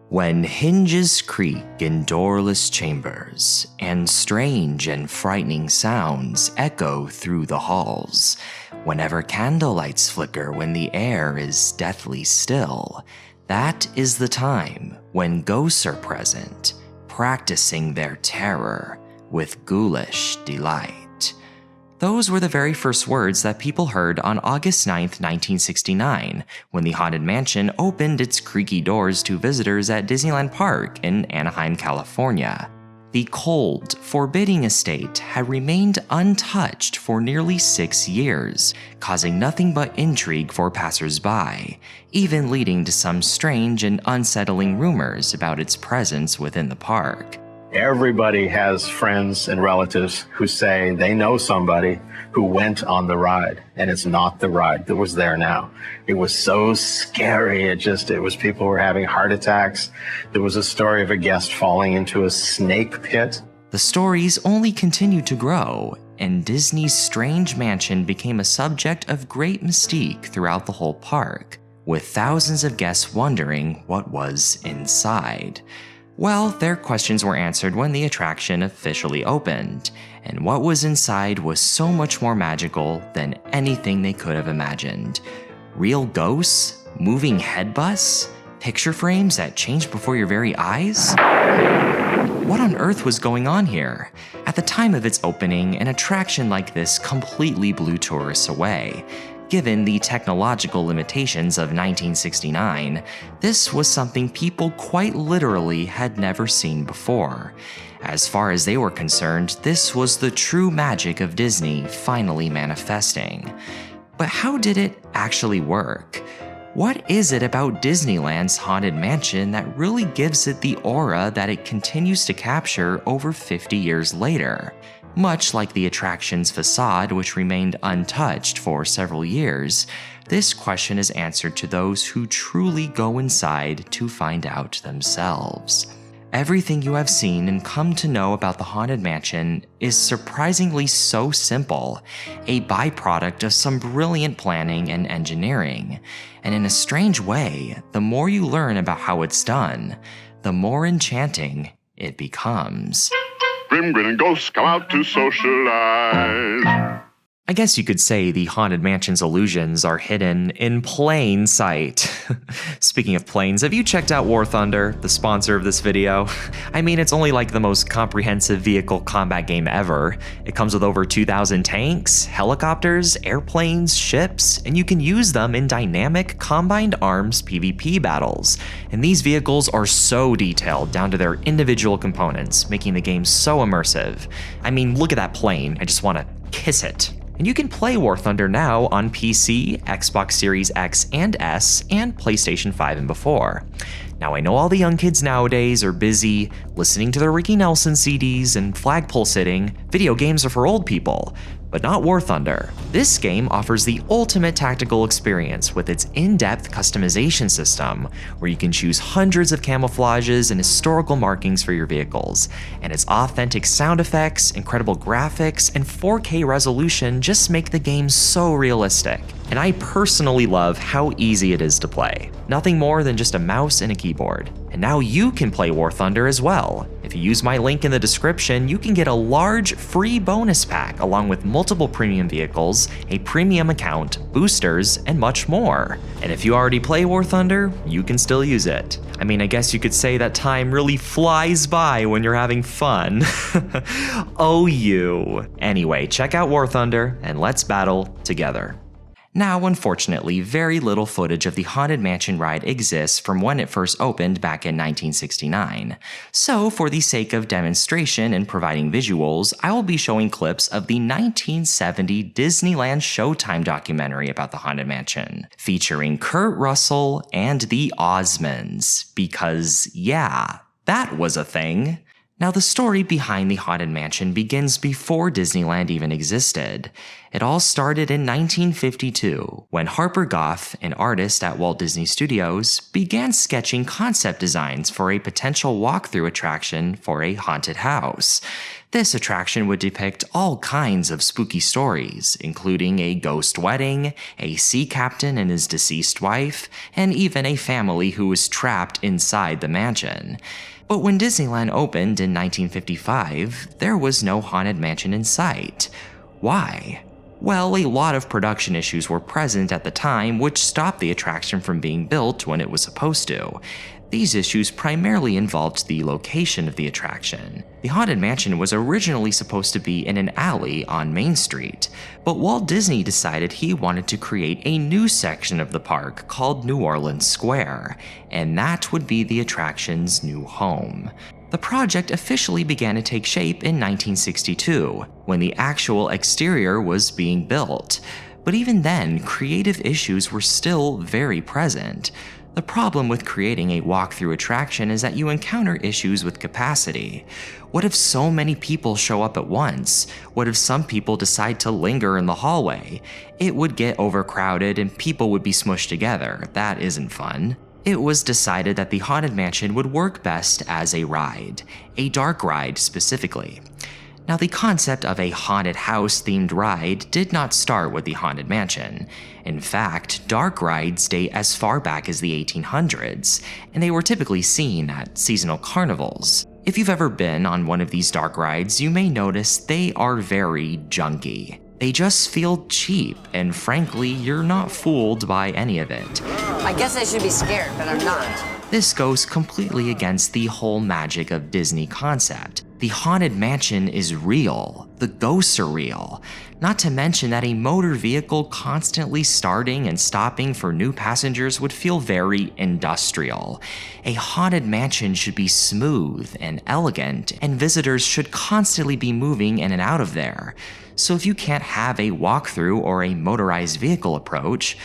When hinges creak in doorless chambers, and strange and frightening sounds echo through the halls, whenever candlelights flicker when the air is deathly still, that is the time when ghosts are present, practicing their terror with ghoulish delight. Those were the very first words that people heard on August 9th, 1969, when the Haunted Mansion opened its creaky doors to visitors at Disneyland Park in Anaheim, California. The cold, forbidding estate had remained untouched for nearly 6 years, causing nothing but intrigue for passersby, even leading to some strange and unsettling rumors about its presence within the park. Everybody has friends and relatives who say they know somebody who went on the ride, and it's not the ride that was there now. It was so scary. It was people were having heart attacks. There was a story of a guest falling into a snake pit. The stories only continued to grow, and Disney's strange mansion became a subject of great mystique throughout the whole park, with thousands of guests wondering what was inside. Well, their questions were answered when the attraction officially opened, and what was inside was so much more magical than anything they could have imagined. Real ghosts? Moving head busts? Picture frames that changed before your very eyes? What on earth was going on here? At the time of its opening, an attraction like this completely blew tourists away. Given the technological limitations of 1969, this was something people quite literally had never seen before. As far as they were concerned, this was the true magic of Disney finally manifesting. But how did it actually work? What is it about Disneyland's Haunted Mansion that really gives it the aura that it continues to capture over 50 years later? Much like the attraction's facade, which remained untouched for several years, this question is answered to those who truly go inside to find out themselves. Everything you have seen and come to know about the Haunted Mansion is surprisingly so simple, a byproduct of some brilliant planning and engineering. And in a strange way, the more you learn about how it's done, the more enchanting it becomes. Grim grinning ghosts come out to socialize. I guess you could say the Haunted Mansion's illusions are hidden in plain sight. Speaking of planes, have you checked out WarThunder, the sponsor of this video? I mean, it's only like the most comprehensive vehicle combat game ever. It comes with over 2,000 tanks, helicopters, airplanes, ships, and you can use them in dynamic combined arms PvP battles. And these vehicles are so detailed down to their individual components, making the game so immersive. I mean, look at that plane, I just want to kiss it. And you can play WarThunder now on PC, Xbox Series X and S, and PlayStation 5 and before. Now I know all the young kids nowadays are busy listening to their Ricky Nelson CDs and flagpole sitting. Video games are for old people, but not WarThunder. This game offers the ultimate tactical experience with its in-depth customization system, where you can choose hundreds of camouflages and historical markings for your vehicles, and its authentic sound effects, incredible graphics, and 4K resolution just make the game so realistic. And I personally love how easy it is to play. Nothing more than just a mouse and a keyboard. And now you can play WarThunder as well. If you use my link in the description, you can get a large free bonus pack along with multiple premium vehicles, a premium account, boosters, and much more. And if you already play WarThunder, you can still use it. I mean, I guess you could say that time really flies by when you're having fun. Oh, you. Anyway, check out WarThunder and let's battle together. Now, unfortunately, very little footage of the Haunted Mansion ride exists from when it first opened back in 1969. So, for the sake of demonstration and providing visuals, I will be showing clips of the 1970 Disneyland Showtime documentary about the Haunted Mansion, featuring Kurt Russell and the Osmonds, because yeah, that was a thing. Now, the story behind the Haunted Mansion begins before Disneyland even existed. It all started in 1952, when Harper Goff, an artist at Walt Disney Studios, began sketching concept designs for a potential walkthrough attraction for a haunted house. This attraction would depict all kinds of spooky stories, including a ghost wedding, a sea captain and his deceased wife, and even a family who was trapped inside the mansion. But when Disneyland opened in 1955, there was no Haunted Mansion in sight. Why? Well, a lot of production issues were present at the time which stopped the attraction from being built when it was supposed to. These issues primarily involved the location of the attraction. The Haunted Mansion was originally supposed to be in an alley on Main Street, but Walt Disney decided he wanted to create a new section of the park called New Orleans Square, and that would be the attraction's new home. The project officially began to take shape in 1962, when the actual exterior was being built. But even then, creative issues were still very present. The problem with creating a walkthrough attraction is that you encounter issues with capacity. What if so many people show up at once? What if some people decide to linger in the hallway? It would get overcrowded and people would be smushed together. That isn't fun. It was decided that the Haunted Mansion would work best as a ride, a dark ride specifically. Now, the concept of a haunted house-themed ride did not start with the Haunted Mansion. In fact, dark rides date as far back as the 1800s, and they were typically seen at seasonal carnivals. If you've ever been on one of these dark rides, you may notice they are very junky. They just feel cheap, and frankly, you're not fooled by any of it. I guess I should be scared, but I'm not. This goes completely against the whole magic of Disney concept. The Haunted Mansion is real. The ghosts are real. Not to mention that a motor vehicle constantly starting and stopping for new passengers would feel very industrial. A haunted mansion should be smooth and elegant, and visitors should constantly be moving in and out of there. So if you can't have a walkthrough or a motorized vehicle approach,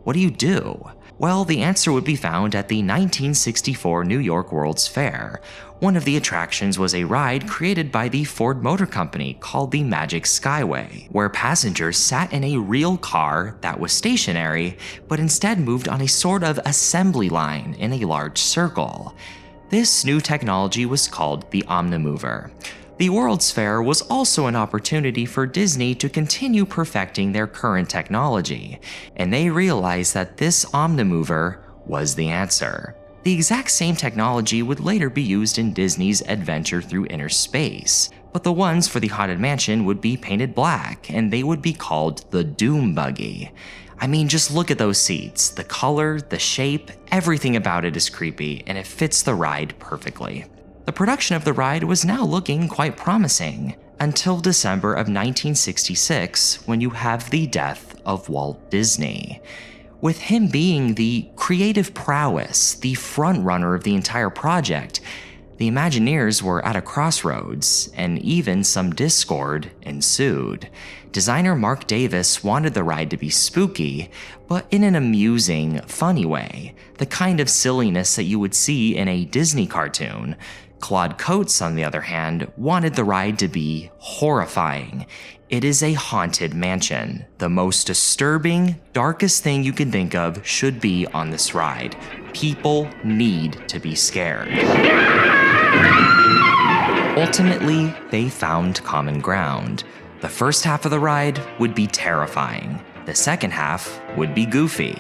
what do? Well, the answer would be found at the 1964 New York World's Fair. One of the attractions was a ride created by the Ford Motor Company called the Magic Skyway, where passengers sat in a real car that was stationary, but instead moved on a sort of assembly line in a large circle. This new technology was called the Omnimover. The World's Fair was also an opportunity for Disney to continue perfecting their current technology, and they realized that this Omnimover was the answer. The exact same technology would later be used in Disney's Adventure Through Inner Space, but the ones for the Haunted Mansion would be painted black, and they would be called the Doom Buggy. I mean, just look at those seats. The color, the shape, everything about it is creepy, and it fits the ride perfectly. The production of the ride was now looking quite promising, until December of 1966, when you have the death of Walt Disney. With him being the creative prowess, the frontrunner of the entire project, the Imagineers were at a crossroads, and even some discord ensued. Designer Mark Davis wanted the ride to be spooky, but in an amusing, funny way, the kind of silliness that you would see in a Disney cartoon. Claude Coates, on the other hand, wanted the ride to be horrifying. It is a haunted mansion. The most disturbing, darkest thing you can think of should be on this ride. People need to be scared. Ultimately, they found common ground. The first half of the ride would be terrifying. The second half would be goofy.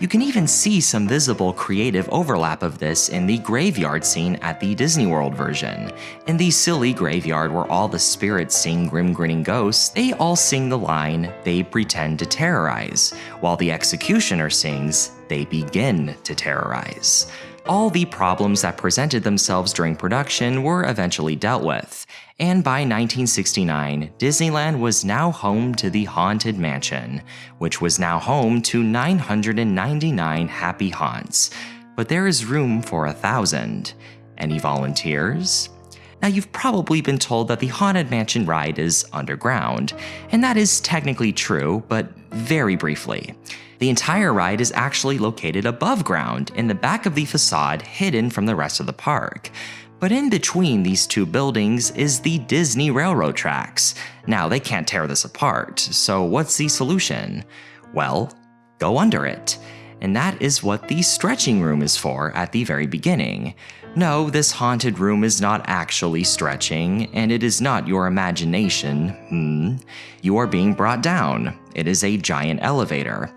You can even see some visible creative overlap of this in the graveyard scene at the Disney World version. In the silly graveyard where all the spirits sing grim grinning ghosts, they all sing the line, "They pretend to terrorize," while the executioner sings, "They begin to terrorize." All the problems that presented themselves during production were eventually dealt with, and by 1969, Disneyland was now home to the Haunted Mansion, which was now home to 999 happy haunts. But there is room for 1,000. Any volunteers? Now, you've probably been told that the Haunted Mansion ride is underground, and that is technically true, but very briefly. The entire ride is actually located above ground in the back of the facade, hidden from the rest of the park. But in between these two buildings is the Disney Railroad tracks. Now, they can't tear this apart, so what's the solution? Well, go under it. And that is what the stretching room is for at the very beginning. No, this haunted room is not actually stretching, and it is not your imagination. You are being brought down. It is a giant elevator.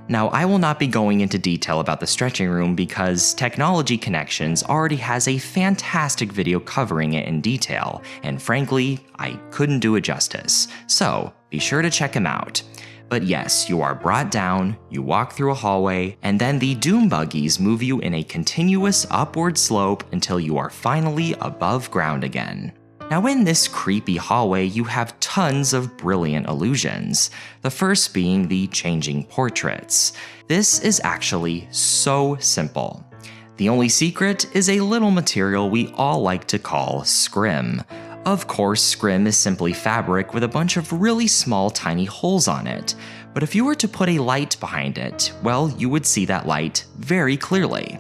Now, I will not be going into detail about the stretching room because Technology Connections already has a fantastic video covering it in detail, and frankly, I couldn't do it justice. So, be sure to check him out. But yes, you are brought down, you walk through a hallway, and then the Doom Buggies move you in a continuous upward slope until you are finally above ground again. Now in this creepy hallway, you have tons of brilliant illusions, the first being the changing portraits. This is actually so simple. The only secret is a little material we all like to call Scrim. Of course, Scrim is simply fabric with a bunch of really small tiny holes on it, but if you were to put a light behind it, well, you would see that light very clearly.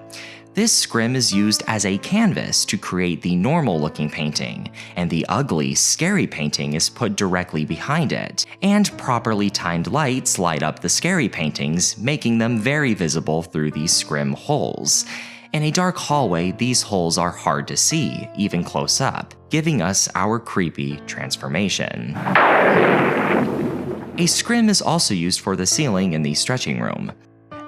This Scrim is used as a canvas to create the normal-looking painting, and the ugly, scary painting is put directly behind it, and properly timed lights light up the scary paintings, making them very visible through these Scrim holes. In a dark hallway, these holes are hard to see, even close up, giving us our creepy transformation. A Scrim is also used for the ceiling in the stretching room.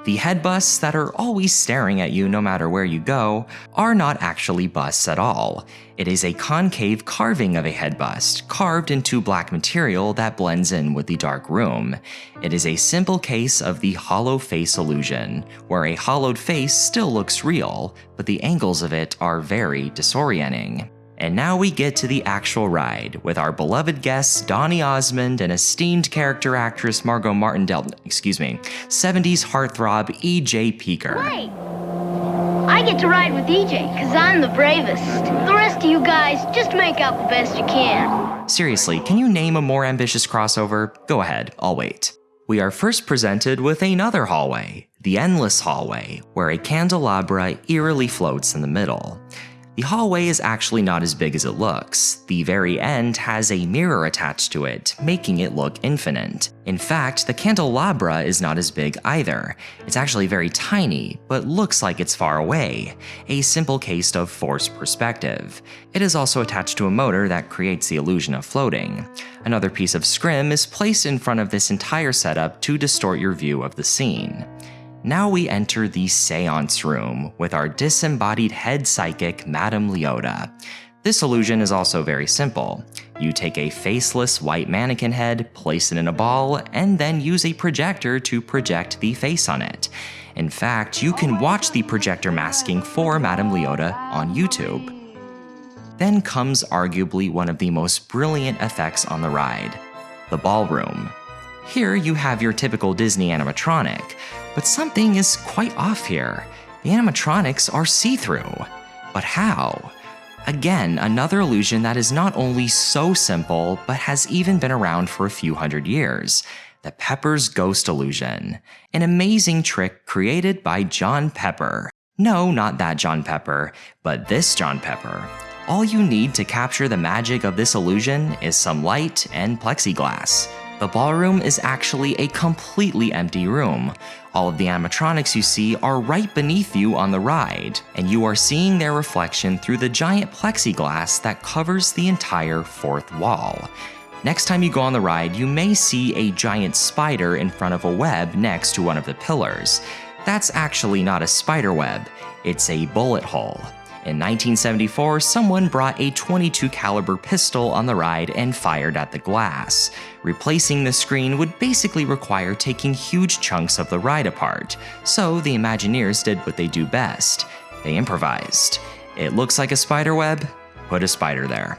The head busts that are always staring at you no matter where you go are not actually busts at all. It is a concave carving of a head bust, carved into black material that blends in with the dark room. It is a simple case of the hollow face illusion, where a hollowed face still looks real, but the angles of it are very disorienting. And now we get to the actual ride, with our beloved guests Donny Osmond and esteemed character actress Margot Martindale, 70s heartthrob E.J. Peeker. Wait! I get to ride with EJ, because I'm the bravest. The rest of you guys, just make out the best you can. Seriously, can you name a more ambitious crossover? Go ahead, I'll wait. We are first presented with another hallway, the Endless Hallway, where a candelabra eerily floats in the middle. The hallway is actually not as big as it looks. The very end has a mirror attached to it, making it look infinite. In fact, the candelabra is not as big either. It's actually very tiny, but looks like it's far away, a simple case of forced perspective. It is also attached to a motor that creates the illusion of floating. Another piece of Scrim is placed in front of this entire setup to distort your view of the scene. Now we enter the seance room with our disembodied head psychic, Madame Leota. This illusion is also very simple. You take a faceless white mannequin head, place it in a ball, and then use a projector to project the face on it. In fact, you can watch the projector masking for Madame Leota on YouTube. Then comes arguably one of the most brilliant effects on the ride, the ballroom. Here you have your typical Disney animatronic, but something is quite off here. The animatronics are see-through. But how? Again, another illusion that is not only so simple, but has even been around for a few hundred years. The Pepper's Ghost illusion. An amazing trick created by John Pepper. No, not that John Pepper, but this John Pepper. All you need to capture the magic of this illusion is some light and plexiglass. The ballroom is actually a completely empty room. All of the animatronics you see are right beneath you on the ride, and you are seeing their reflection through the giant plexiglass that covers the entire fourth wall. Next time you go on the ride, you may see a giant spider in front of a web next to one of the pillars. That's actually not a spider web, it's a bullet hole. In 1974, someone brought a .22 caliber pistol on the ride and fired at the glass. Replacing the screen would basically require taking huge chunks of the ride apart, so the Imagineers did what they do best. They improvised. It looks like a spider web? Put a spider there.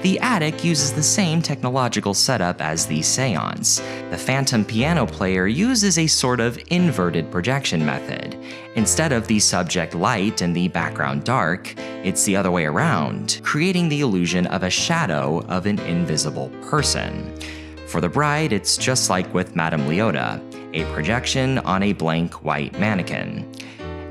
The attic uses the same technological setup as the seance. The phantom piano player uses a sort of inverted projection method. Instead of the subject light and the background dark, it's the other way around, creating the illusion of a shadow of an invisible person. For the bride, it's just like with Madame Leota, a projection on a blank white mannequin.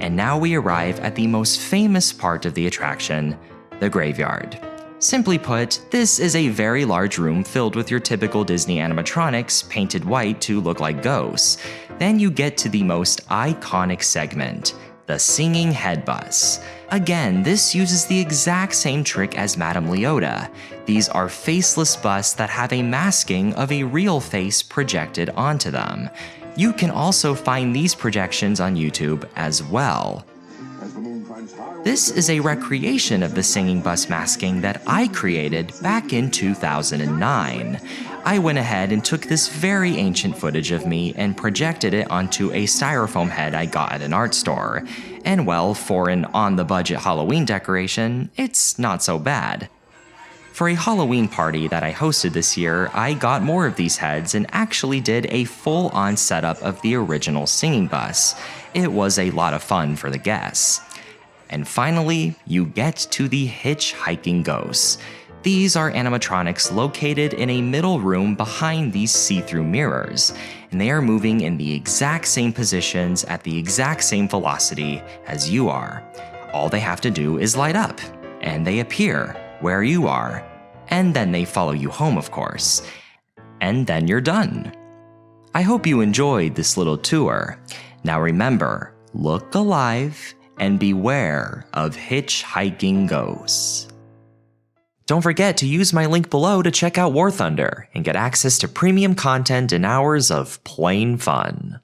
And now we arrive at the most famous part of the attraction, the graveyard. Simply put, this is a very large room filled with your typical Disney animatronics painted white to look like ghosts. Then you get to the most iconic segment, the singing head bus. Again, this uses the exact same trick as Madame Leota. These are faceless busts that have a masking of a real face projected onto them. You can also find these projections on YouTube as well. This is a recreation of the singing bus masking that I created back in 2009. I went ahead and took this very ancient footage of me and projected it onto a styrofoam head I got at an art store. And well, for an on-the-budget Halloween decoration, it's not so bad. For a Halloween party that I hosted this year, I got more of these heads and actually did a full-on setup of the original singing bus. It was a lot of fun for the guests. And finally, you get to the hitchhiking ghosts. These are animatronics located in a middle room behind these see-through mirrors, and they are moving in the exact same positions at the exact same velocity as you are. All they have to do is light up, and they appear where you are, and then they follow you home, of course. And then you're done. I hope you enjoyed this little tour. Now remember, look alive and beware of hitchhiking ghosts. Don't forget to use my link below to check out WarThunder and get access to premium content and hours of plain fun.